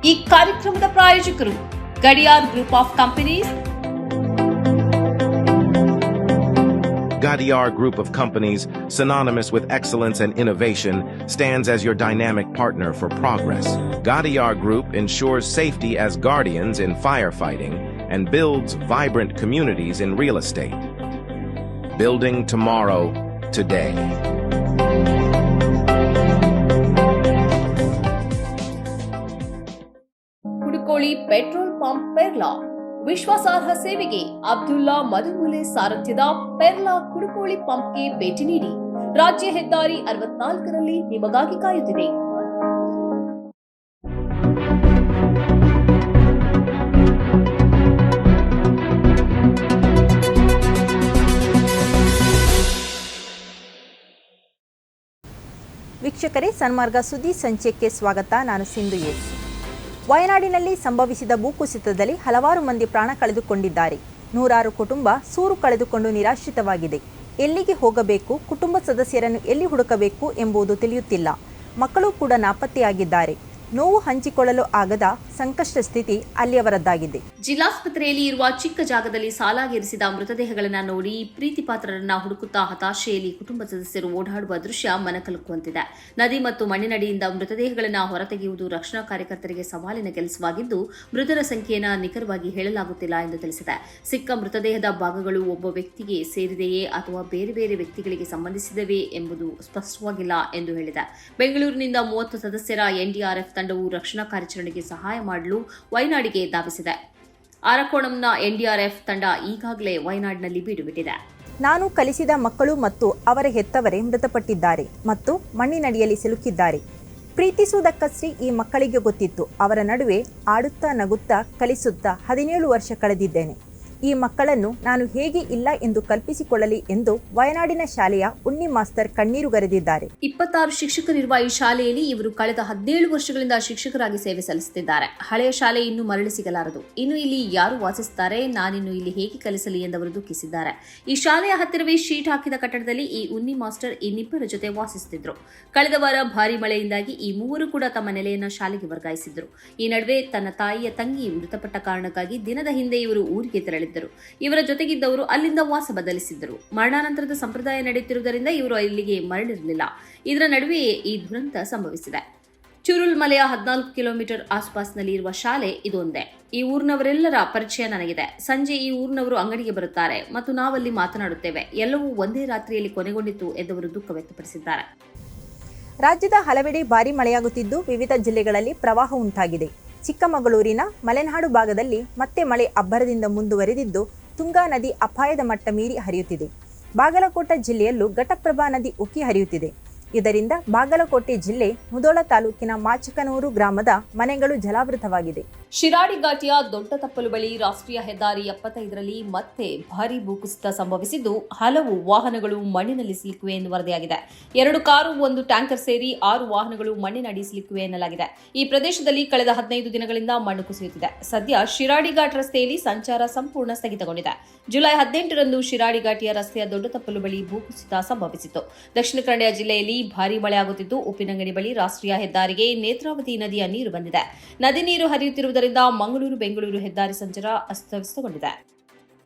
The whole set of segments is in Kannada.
ಈ ಕಾರ್ಯಕ್ರಮದ ಪ್ರಾಯೋಜಕರು Gadiyar group of companies. Gadiar Group of Companies, synonymous with excellence and innovation, stands as your dynamic partner for progress. Gadiar Group ensures safety as guardians in firefighting and builds vibrant communities in real estate. Building tomorrow, today. Kudukoli petrol pump Perla ವಿಶ್ವಾಸಾರ್ಹ ಸೇವೆಗೆ ಅಬ್ದುಲ್ಲಾ ಮಧುಮೂಲೆ ಸಾರಥ್ಯದ ಪೆರ್ಲಾ ಕುಡುಕೋಳಿ ಪಂಪ್ಗೆ ಭೇಟಿ ನೀಡಿ. ರಾಜ್ಯ ಹೆದ್ದಾರಿ 64ರಲ್ಲಿ ನಿಮಗಾಗಿ ಕಾಯುತ್ತಿದೆ. ವೀಕ್ಷಕರೇ, ಸನ್ಮಾರ್ಗ ಸುದ್ದಿ ಸಂಚಯಕ್ಕೆ ಸ್ವಾಗತ. ನಾನು ಸಿಂಧು ಎಸ್. ವಯನಾಡಿನಲ್ಲಿ ಸಂಭವಿಸಿದ ಭೂಕುಸಿತದಲ್ಲಿ ಹಲವಾರು ಮಂದಿ ಪ್ರಾಣ ಕಳೆದುಕೊಂಡಿದ್ದಾರೆ. ನೂರಾರು ಕುಟುಂಬ ಸೂರು ಕಳೆದುಕೊಂಡು ನಿರಾಶ್ರಿತವಾಗಿದೆ. ಎಲ್ಲಿಗೆ ಹೋಗಬೇಕು, ಕುಟುಂಬ ಸದಸ್ಯರನ್ನು ಎಲ್ಲಿ ಹುಡುಕಬೇಕು ಎಂಬುದು ತಿಳಿಯುತ್ತಿಲ್ಲ. ಮಕ್ಕಳು ಕೂಡ ನಾಪತ್ತೆಯಾಗಿದ್ದಾರೆ. ನೋವು ಹಂಚಿಕೊಳ್ಳಲು ಆಗದ ಸಂಕಷ್ಟ ಸ್ಥಿತಿ ಅಲ್ಲಿಯವರದ್ದಾಗಿದೆ. ಜಿಲ್ಲಾಸ್ಪತ್ರೆಯಲ್ಲಿ ಇರುವ ಚಿಕ್ಕ ಜಾಗದಲ್ಲಿ ಸಾಲಾಗಿರಿಸಿದ ಮೃತದೇಹಗಳನ್ನು ನೋಡಿ ಪ್ರೀತಿ ಪಾತ್ರರನ್ನ ಹುಡುಕುತ್ತಾ ಹತಾಶೆಯಲ್ಲಿ ಕುಟುಂಬ ಸದಸ್ಯರು ಓಡಾಡುವ ದೃಶ್ಯ ಮನಕಲುಕುವಂತಿದೆ. ನದಿ ಮತ್ತು ಮಣ್ಣಿನಡಿಯಿಂದ ಮೃತದೇಹಗಳನ್ನು ಹೊರತೆಗೆಯುವುದು ರಕ್ಷಣಾ ಕಾರ್ಯಕರ್ತರಿಗೆ ಸವಾಲಿನ ಕೆಲಸವಾಗಿದ್ದು, ಮೃತರ ಸಂಖ್ಯೆಯನ್ನು ನಿಖರವಾಗಿ ಹೇಳಲಾಗುತ್ತಿಲ್ಲ ಎಂದು ತಿಳಿಸಿದೆ. ಸಿಕ್ಕ ಮೃತದೇಹದ ಭಾಗಗಳು ಒಬ್ಬ ವ್ಯಕ್ತಿಗೆ ಸೇರಿದೆಯೇ ಅಥವಾ ಬೇರೆ ಬೇರೆ ವ್ಯಕ್ತಿಗಳಿಗೆ ಸಂಬಂಧಿಸಿದವೇ ಎಂಬುದು ಸ್ಪಷ್ಟವಾಗಿಲ್ಲ ಎಂದು ಹೇಳಿದೆ. ಬೆಂಗಳೂರಿನಿಂದ 30 ಸದಸ್ಯರ ಎನ್ಡಿಆರ್ಎಫ್ ತಂಡವು ರಕ್ಷಣಾ ಕಾರ್ಯಾಚರಣೆಗೆ ಸಹಾಯ ಮಾಡಲು ವಯನಾಡಿಗೆ ಧಾವಿಸಿದೆ. ಅರಕೋಣಂನ ಎನ್ಡಿಆರ್ಎಫ್ ತಂಡ ಈಗಾಗಲೇ ವಯನಾಡಿನಲ್ಲಿ ಬೀಡು ಬಿಟ್ಟಿದೆ. ನಾನು ಕಲಿಸಿದ ಮಕ್ಕಳು ಮತ್ತು ಅವರ ಹೆತ್ತವರೇ ಮೃತಪಟ್ಟಿದ್ದಾರೆ ಮತ್ತು ಮಣ್ಣಿನಡಿಯಲ್ಲಿ ಸಿಲುಕಿದ್ದಾರೆ. ಪ್ರೀತಿಸುವುದಕ್ಕಷ್ಟೇ ಈ ಮಕ್ಕಳಿಗೆ ಗೊತ್ತಿತ್ತು. ಅವರ ನಡುವೆ ಆಡುತ್ತಾ ನಗುತ್ತಾ ಕಲಿಸುತ್ತಾ 17 ವರ್ಷ ಕಳೆದಿದ್ದೇನೆ. ಈ ಮಕ್ಕಳನ್ನು ನಾನು ಹೇಗೆ ಇಲ್ಲ ಎಂದು ಕಲ್ಪಿಸಿಕೊಳ್ಳಲಿ ಎಂದು ವಯನಾಡಿನ ಶಾಲೆಯ ಉಣ್ಣಿ ಮಾಸ್ತರ್ ಕಣ್ಣೀರು ಗರೆದಿದ್ದಾರೆ. 26 ಶಿಕ್ಷಕರಿರುವ ಈ ಶಾಲೆಯಲ್ಲಿ ಇವರು ಕಳೆದ 17 ವರ್ಷಗಳಿಂದ ಶಿಕ್ಷಕರಾಗಿ ಸೇವೆ ಸಲ್ಲಿಸುತ್ತಿದ್ದಾರೆ. ಹಳೆಯ ಶಾಲೆ ಇನ್ನೂ ಮರಳಿ ಸಿಗಲಾರದು. ಇನ್ನು ಇಲ್ಲಿ ಯಾರು ವಾಸಿಸುತ್ತಾರೆ, ನಾನಿನ್ನು ಇಲ್ಲಿ ಹೇಗೆ ಕಲಿಸಲಿ ಎಂದವರು ದುಃಖಿಸಿದ್ದಾರೆ. ಈ ಶಾಲೆಯ ಹತ್ತಿರವೇ ಶೀಟ್ ಹಾಕಿದ ಕಟ್ಟಡದಲ್ಲಿ ಈ ಉಣ್ಣಿ ಮಾಸ್ಟರ್ ಇನ್ನಿಬ್ಬರ ಜೊತೆ ವಾಸಿಸುತ್ತಿದ್ದರು. ಕಳೆದ ವಾರ ಭಾರೀ ಮಳೆಯಿಂದಾಗಿ ಈ ಮೂವರು ಕೂಡ ತಮ್ಮ ನೆಲೆಯನ್ನು ಶಾಲೆಗೆ ವರ್ಗಾಯಿಸಿದ್ರು. ಈ ನಡುವೆ ತನ್ನ ತಾಯಿಯ ತಂಗಿ ಮೃತಪಟ್ಟ ಕಾರಣಕ್ಕಾಗಿ ದಿನದ ಹಿಂದೆ ಇವರು ಊರಿಗೆ ತೆರಳಿದ್ದರು. ಇವರ ಜೊತೆಗಿದ್ದವರು ಅಲ್ಲಿಂದ ವಾಸ ಬದಲಿಸಿದ್ದರು. ಮರಣಾನಂತರದ ಸಂಪ್ರದಾಯ ನಡೆಯುತ್ತಿರುವುದರಿಂದ ಇವರು ಇಲ್ಲಿಗೆ ಮರಳಿರಲಿಲ್ಲ. ಇದರ ನಡುವೆಯೇ ಈ ದುರಂತ ಸಂಭವಿಸಿದೆ. ಚುರುಲ್ ಮಲೆಯ 14 ಕಿಲೋಮೀಟರ್ ಆಸುಪಾಸಿನಲ್ಲಿ ಇರುವ ಶಾಲೆ ಇದೊಂದೇ. ಈ ಊರಿನವರೆಲ್ಲರ ಪರಿಚಯ ನನಗಿದೆ. ಸಂಜೆ ಈ ಊರಿನವರು ಅಂಗಡಿಗೆ ಬರುತ್ತಾರೆ ಮತ್ತು ನಾವಲ್ಲಿ ಮಾತನಾಡುತ್ತೇವೆ. ಎಲ್ಲವೂ ಒಂದೇ ರಾತ್ರಿಯಲ್ಲಿ ಕೊನೆಗೊಂಡಿತು ಎಂದವರು ದುಃಖ ವ್ಯಕ್ತಪಡಿಸಿದ್ದಾರೆ. ರಾಜ್ಯದ ಹಲವೆಡೆ ಭಾರೀ ಮಳೆಯಾಗುತ್ತಿದ್ದು ವಿವಿಧ ಜಿಲ್ಲೆಗಳಲ್ಲಿ ಪ್ರವಾಹ ಉಂಟಾಗಿದೆ. ಚಿಕ್ಕಮಗಳೂರಿನ ಮಲೆನಾಡು ಭಾಗದಲ್ಲಿ ಮತ್ತೆ ಮಳೆ ಅಬ್ಬರದಿಂದ ಮುಂದುವರೆದಿದ್ದು ತುಂಗಾ ನದಿ ಅಪಾಯದ ಮಟ್ಟ ಮೀರಿ ಹರಿಯುತ್ತಿದೆ. ಬಾಗಲಕೋಟೆ ಜಿಲ್ಲೆಯಲ್ಲೂ ಘಟಪ್ರಭಾ ನದಿ ಉಕ್ಕಿ ಹರಿಯುತ್ತಿದೆ. ಇದರಿಂದ ಬಾಗಲಕೋಟೆ ಜಿಲ್ಲೆ ಮುಧೋಳ ತಾಲೂಕಿನ ಮಾಚಕನೂರು ಗ್ರಾಮದ ಮನೆಗಳು ಜಲಾವೃತವಾಗಿದೆ. ಶಿರಾಡಿ ಘಾಟಿಯ ದೊಡ್ಡ ತಪ್ಪಲು ಬಳಿ ರಾಷ್ಟ್ರೀಯ ಹೆದ್ದಾರಿ 75ರಲ್ಲಿ ಮತ್ತೆ ಭಾರೀ ಭೂಕುಸಿತ ಸಂಭವಿಸಿದ್ದು ಹಲವು ವಾಹನಗಳು ಮಣ್ಣಿನಲ್ಲಿ ಸಿಲುಕಿವೆ ಎಂದು ವರದಿಯಾಗಿದೆ. 2 ಕಾರು, 1 ಟ್ಯಾಂಕರ್ ಸೇರಿ 6 ವಾಹನಗಳು ಮಣ್ಣಿನಡಿ ಸಿಲುಕಿವೆ ಎನ್ನಲಾಗಿದೆ. ಈ ಪ್ರದೇಶದಲ್ಲಿ ಕಳೆದ 15 ದಿನಗಳಿಂದ ಮಣ್ಣು ಕುಸಿಯುತ್ತಿದೆ. ಸದ್ಯ ಶಿರಾಡಿ ಘಾಟ್ ರಸ್ತೆಯಲ್ಲಿ ಸಂಚಾರ ಸಂಪೂರ್ಣ ಸ್ಥಗಿತಗೊಂಡಿದೆ. ಜುಲೈ 18ರಂದು ಶಿರಾಡಿ ಘಾಟಿಯ ರಸ್ತೆಯ ದೊಡ್ಡ ತಪ್ಪಲು ಬಳಿ ಭೂಕುಸಿತ ಸಂಭವಿಸಿತು. ದಕ್ಷಿಣ ಕನ್ನಡ ಜಿಲ್ಲೆಯಲ್ಲಿ ಭಾರೀ ಮಳೆಯಾಗುತ್ತಿದ್ದು ಉಪ್ಪಿನಂಗಡಿ ಬಳಿ ರಾಷ್ಟ್ರೀಯ ಹೆದ್ದಾರಿಗೆ ನೇತ್ರಾವತಿ ನದಿಯ ನೀರು ಬಂದಿದೆ. ನದಿ ನೀರು ಹರಿಯುತ್ತಿರುವುದರಿಂದ ಮಂಗಳೂರು ಬೆಂಗಳೂರು ಹೆದ್ದಾರಿ ಸಂಚಾರ ಅಸ್ತವ್ಯಸ್ತಗೊಂಡಿದೆ.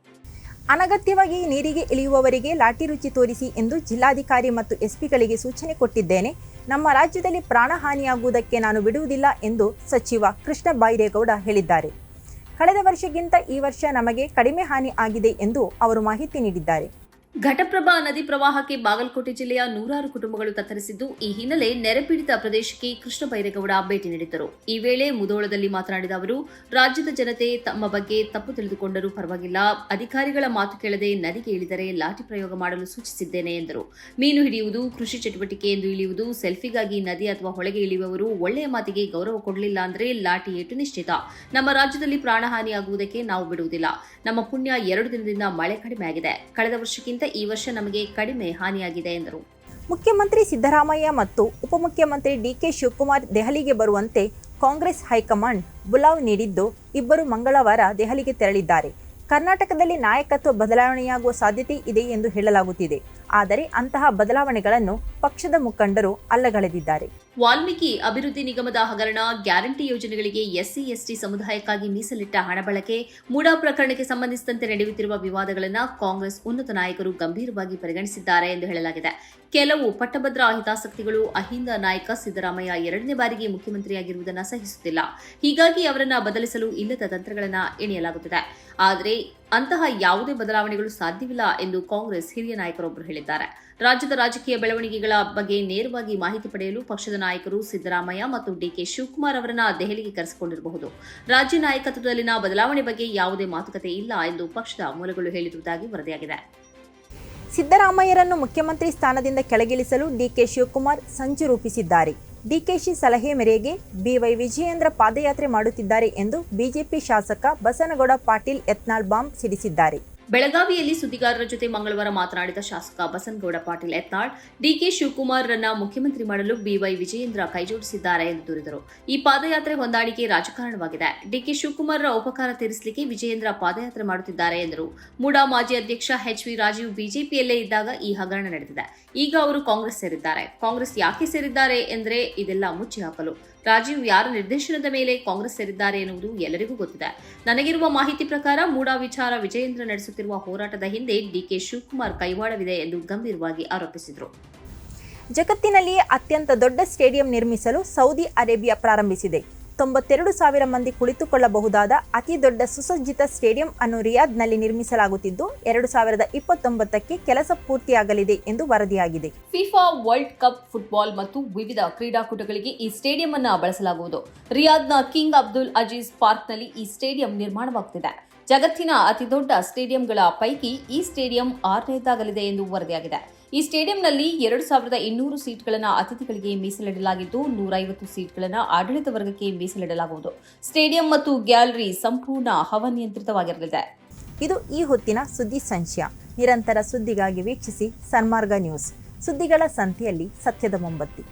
ಅನಗತ್ಯವಾಗಿ ನೀರಿಗೆ ಇಳಿಯುವವರಿಗೆ ಲಾಠಿ ರುಚಿ ತೋರಿಸಿ ಎಂದು ಜಿಲ್ಲಾಧಿಕಾರಿ ಮತ್ತು ಎಸ್ಪಿಗಳಿಗೆ ಸೂಚನೆ ಕೊಟ್ಟಿದ್ದೇನೆ. ನಮ್ಮ ರಾಜ್ಯದಲ್ಲಿ ಪ್ರಾಣಹಾನಿಯಾಗುವುದಕ್ಕೆ ನಾನು ಬಿಡುವುದಿಲ್ಲ ಎಂದು ಸಚಿವ ಕೃಷ್ಣ ಬೈರೇಗೌಡ ಹೇಳಿದ್ದಾರೆ. ಕಳೆದ ವರ್ಷಕ್ಕಿಂತ ಈ ವರ್ಷ ನಮಗೆ ಕಡಿಮೆ ಹಾನಿ ಆಗಿದೆ ಎಂದು ಅವರು ಮಾಹಿತಿ ನೀಡಿದ್ದಾರೆ. ಘಟಪ್ರಭಾ ನದಿ ಪ್ರವಾಹಕ್ಕೆ ಬಾಗಲಕೋಟೆ ಜಿಲ್ಲೆಯ ನೂರಾರು ಕುಟುಂಬಗಳು ತತ್ತರಿಸಿದ್ದು, ಈ ಹಿನ್ನೆಲೆ ನೆರೆಪೀಡಿತ ಪ್ರದೇಶಕ್ಕೆ ಕೃಷ್ಣ ಬೈರೇಗೌಡ ಭೇಟಿ ನೀಡಿದ್ದರು. ಈ ವೇಳೆ ಮುಧೋಳದಲ್ಲಿ ಮಾತನಾಡಿದ ಅವರು, ರಾಜ್ಯದ ಜನತೆ ತಮ್ಮ ಬಗ್ಗೆ ತಪ್ಪು ತಿಳಿದುಕೊಂಡರೂ ಪರವಾಗಿಲ್ಲ, ಅಧಿಕಾರಿಗಳ ಮಾತು ಕೇಳದೆ ನದಿಗೆ ಇಳಿದರೆ ಲಾಠಿ ಪ್ರಯೋಗ ಮಾಡಲು ಸೂಚಿಸಿದ್ದೇನೆ ಎಂದರು. ಮೀನು ಹಿಡಿಯುವುದು ಕೃಷಿ ಚಟುವಟಿಕೆ ಎಂದು ಇಳಿಯುವುದು, ಸೆಲ್ಫಿಗಾಗಿ ನದಿ ಅಥವಾ ಹೊಳೆಗೆ ಇಳಿಯುವವರು ಒಳ್ಳೆಯ ಮಾತಿಗೆ ಗೌರವ ಕೊಡಲಿಲ್ಲ ಅಂದರೆ ಲಾಠಿ ಏಟು ನಿಶ್ಚಿತ. ನಮ್ಮ ರಾಜ್ಯದಲ್ಲಿ ಪ್ರಾಣಹಾನಿಯಾಗುವುದಕ್ಕೆ ನಾವು ಬಿಡುವುದಿಲ್ಲ. ನಮ್ಮ ಪುಣ್ಯ 2 ದಿನದಿಂದ ಮಳೆ ಕಡಿಮೆ ಆಗಿದೆ. ಕಳೆದ ವರ್ಷಕ್ಕಿಂತ ಈ ವರ್ಷ ನಮಗೆ ಕಡಿಮೆ ಹಾನಿಯಾಗಿದೆ ಎಂದರು. ಮುಖ್ಯಮಂತ್ರಿ ಸಿದ್ದರಾಮಯ್ಯ ಮತ್ತು ಉಪಮುಖ್ಯಮಂತ್ರಿ ಡಿಕೆ ಶಿವಕುಮಾರ್ ದೆಹಲಿಗೆ ಬರುವಂತೆ ಕಾಂಗ್ರೆಸ್ ಹೈಕಮಾಂಡ್ ಬುಲಾವ್ ನೀಡಿದ್ದು ಇಬ್ಬರು ಮಂಗಳವಾರ ದೆಹಲಿಗೆ ತೆರಳಿದ್ದಾರೆ. ಕರ್ನಾಟಕದಲ್ಲಿ ನಾಯಕತ್ವ ಬದಲಾವಣೆಯಾಗುವ ಸಾಧ್ಯತೆ ಇದೆ ಎಂದು ಹೇಳಲಾಗುತ್ತಿದೆ. ಆದರೆ ಅಂತಹ ಬದಲಾವಣೆಗಳನ್ನು ಪಕ್ಷದ ಮುಖಂಡರು ಅಲ್ಲಗಳೆದಿದ್ದಾರೆ. ವಾಲ್ಮೀಕಿ ಅಭಿವೃದ್ಧಿ ನಿಗಮದ ಹಗರಣ, ಗ್ಯಾರಂಟಿ ಯೋಜನೆಗಳಿಗೆ ಎಸ್ಸಿ ಎಸ್ಟಿ ಸಮುದಾಯಕ್ಕಾಗಿ ಮೀಸಲಿಟ್ಟ ಹಣ ಬಳಕೆ, ಮೂಡಾ ಪ್ರಕರಣಕ್ಕೆ ಸಂಬಂಧಿಸಿದಂತೆ ನಡೆಯುತ್ತಿರುವ ವಿವಾದಗಳನ್ನು ಕಾಂಗ್ರೆಸ್ ಉನ್ನತ ನಾಯಕರು ಗಂಭೀರವಾಗಿ ಪರಿಗಣಿಸಿದ್ದಾರೆ ಎಂದು ಹೇಳಲಾಗಿದೆ. ಕೆಲವು ಪಟ್ಟಭದ್ರ ಹಿತಾಸಕ್ತಿಗಳು ಅಹಿಂದ ನಾಯಕ ಸಿದ್ದರಾಮಯ್ಯ 2ನೇ ಬಾರಿಗೆ ಮುಖ್ಯಮಂತ್ರಿಯಾಗಿರುವುದನ್ನು ಸಹಿಸುತ್ತಿಲ್ಲ. ಹೀಗಾಗಿ ಅವರನ್ನ ಬದಲಿಸಲು ಇಲ್ಲದ ತಂತ್ರಗಳನ್ನು ಎಣಿಯಲಾಗುತ್ತಿದೆ. ಆದರೆ ಅಂತಹ ಯಾವುದೇ ಬದಲಾವಣೆಗಳು ಸಾಧ್ಯವಿಲ್ಲ ಎಂದು ಕಾಂಗ್ರೆಸ್ ಹಿರಿಯ ನಾಯಕರೊಬ್ಬರು ಹೇಳಿದ್ದಾರೆ. ರಾಜ್ಯದ ರಾಜಕೀಯ ಬೆಳವಣಿಗೆಗಳ ಬಗ್ಗೆ ನೇರವಾಗಿ ಮಾಹಿತಿ ಪಡೆಯಲು ಪಕ್ಷದ ನಾಯಕರು ಸಿದ್ದರಾಮಯ್ಯ ಮತ್ತು ಡಿಕೆ ಶಿವಕುಮಾರ್ ಅವರನ್ನ ದೆಹಲಿಗೆ ಕರೆಸಿಕೊಂಡಿರಬಹುದು. ರಾಜ್ಯ ನಾಯಕತ್ವದಲ್ಲಿನ ಬದಲಾವಣೆ ಬಗ್ಗೆ ಯಾವುದೇ ಮಾತುಕತೆ ಇಲ್ಲ ಎಂದು ಪಕ್ಷದ ಮೂಲಗಳು ಹೇಳಿರುವುದಾಗಿ ವರದಿಯಾಗಿದೆ. ಸಿದ್ದರಾಮಯ್ಯರನ್ನು ಮುಖ್ಯಮಂತ್ರಿ ಸ್ಥಾನದಿಂದ ಕೆಳಗಿಳಿಸಲು ಡಿಕೆ ಶಿವಕುಮಾರ್ ಸಂಚು ರೂಪಿಸಿದ್ದಾರೆ. ಡಿಕೆಶಿ ಸಲಹೆ ಮೇರೆಗೆ ಬಿವೈ ವಿಜಯೇಂದ್ರ ಪಾದಯಾತ್ರೆ ಮಾಡುತ್ತಿದ್ದಾರೆ ಎಂದು ಬಿಜೆಪಿ ಶಾಸಕ ಬಸನಗೌಡ ಪಾಟೀಲ್ ಯತ್ನಾಳ್ ಬಾಂಬ್ ಸಿಡಿಸಿದ್ದಾರೆ. ಬೆಳಗಾವಿಯಲ್ಲಿ ಸುದ್ದಿಗಾರರ ಜೊತೆ ಮಂಗಳವಾರ ಮಾತನಾಡಿದ ಶಾಸಕ ಬಸನಗೌಡ ಪಾಟೀಲ್ ಯತ್ನಾಳ್, ಡಿಕೆ ಶಿವಕುಮಾರ್ ರನ್ನ ಮುಖ್ಯಮಂತ್ರಿ ಮಾಡಲು ಬಿವೈ ವಿಜಯೇಂದ್ರ ಕೈಜೋಡಿಸಿದ್ದಾರೆ ಎಂದು ದೂರಿದರು. ಈ ಪಾದಯಾತ್ರೆ ಹೊಂದಾಣಿಕೆ ರಾಜಕಾರಣವಾಗಿದೆ. ಡಿಕೆ ಶಿವಕುಮಾರ್ ಉಪಕಾರ ತೀರಿಸಲಿಕ್ಕೆ ವಿಜಯೇಂದ್ರ ಪಾದಯಾತ್ರೆ ಮಾಡುತ್ತಿದ್ದಾರೆ ಎಂದರು. ಮೂಡಾ ಮಾಜಿ ಅಧ್ಯಕ್ಷ ಎಚ್.ವಿ. ರಾಜೀವ್ ಬಿಜೆಪಿಯಲ್ಲೇ ಇದ್ದಾಗ ಈ ಹಗರಣ ನಡೆದಿದೆ. ಈಗ ಅವರು ಕಾಂಗ್ರೆಸ್ ಸೇರಿದ್ದಾರೆ. ಕಾಂಗ್ರೆಸ್ ಯಾಕೆ ಸೇರಿದ್ದಾರೆ ಎಂದರೆ ಇದೆಲ್ಲ ಮುಚ್ಚಿ ಹಾಕಲು. ರಾಜೀವ್ ಯಾರ ನಿರ್ದೇಶನದ ಮೇಲೆ ಕಾಂಗ್ರೆಸ್ ಸೇರಿದ್ದಾರೆ ಎನ್ನುವುದು ಎಲ್ಲರಿಗೂ ಗೊತ್ತಿದೆ. ನನಗಿರುವ ಮಾಹಿತಿ ಪ್ರಕಾರ ಮೂಡಾ ವಿಚಾರ ವಿಜಯೇಂದ್ರ ನಡೆಸುತ್ತಿರುವ ಹೋರಾಟದ ಹಿಂದೆ ಡಿಕೆ ಶಿವಕುಮಾರ್ ಕೈವಾಡವಿದೆ ಎಂದು ಗಂಭೀರವಾಗಿ ಆರೋಪಿಸಿದರು. ಜಗತ್ತಿನಲ್ಲಿಯೇ ಅತ್ಯಂತ ದೊಡ್ಡ ಸ್ಟೇಡಿಯಂ ನಿರ್ಮಿಸಲು ಸೌದಿ ಅರೇಬಿಯಾ ಪ್ರಾರಂಭಿಸಿದೆ. 92,000 ಮಂದಿ ಕುಳಿತುಕೊಳ್ಳಬಹುದಾದ ಅತಿ ದೊಡ್ಡ ಸುಸಜ್ಜಿತ ಸ್ಟೇಡಿಯಂ ಅನ್ನು ರಿಯಾದ್ನಲ್ಲಿ ನಿರ್ಮಿಸಲಾಗುತ್ತಿದ್ದು 2029ಕ್ಕೆ ಕೆಲಸ ಪೂರ್ತಿಯಾಗಲಿದೆ ಎಂದು ವರದಿಯಾಗಿದೆ. ಫಿಫಾ ವರ್ಲ್ಡ್ ಕಪ್ ಫುಟ್ಬಾಲ್ ಮತ್ತು ವಿವಿಧ ಕ್ರೀಡಾಕೂಟಗಳಿಗೆ ಈ ಸ್ಟೇಡಿಯಂ ಅನ್ನು ಬಳಸಲಾಗುವುದು. ರಿಯಾದ್ನ ಕಿಂಗ್ ಅಬ್ದುಲ್ ಅಜೀಜ್ ಪಾರ್ಕ್ನಲ್ಲಿ ಈ ಸ್ಟೇಡಿಯಂ ನಿರ್ಮಾಣವಾಗುತ್ತಿದೆ. ಜಗತ್ತಿನ ಅತಿದೊಡ್ಡ ಸ್ಟೇಡಿಯಂಗಳ ಪೈಕಿ ಈ ಸ್ಟೇಡಿಯಂ 6ನೇದಾಗಲಿದೆ ಎಂದು ವರದಿಯಾಗಿದೆ. ಈ ಸ್ಟೇಡಿಯಂನಲ್ಲಿ 2,200 ಸೀಟ್ಗಳನ್ನು ಅತಿಥಿಗಳಿಗೆ ಮೀಸಲಿಡಲಾಗಿದ್ದು 150 ಸೀಟ್ಗಳನ್ನು ಆಡಳಿತ ವರ್ಗಕ್ಕೆ ಮೀಸಲಿಡಲಾಗುವುದು. ಸ್ಟೇಡಿಯಂ ಮತ್ತು ಗ್ಯಾಲರಿ ಸಂಪೂರ್ಣ ಹವಾನಿಯಂತ್ರಿತವಾಗಿರಲಿದೆ. ಇದು ಈ ಹೊತ್ತಿನ ಸುದ್ದಿ ಸಂಚಯ. ನಿರಂತರ ಸುದ್ದಿಗಾಗಿ ವೀಕ್ಷಿಸಿ ಸನ್ಮಾರ್ಗ ನ್ಯೂಸ್. ಸುದ್ದಿಗಳ ಸಂತೆಯಲ್ಲಿ ಸತ್ಯದ ಮೊಂಬತ್ತಿ.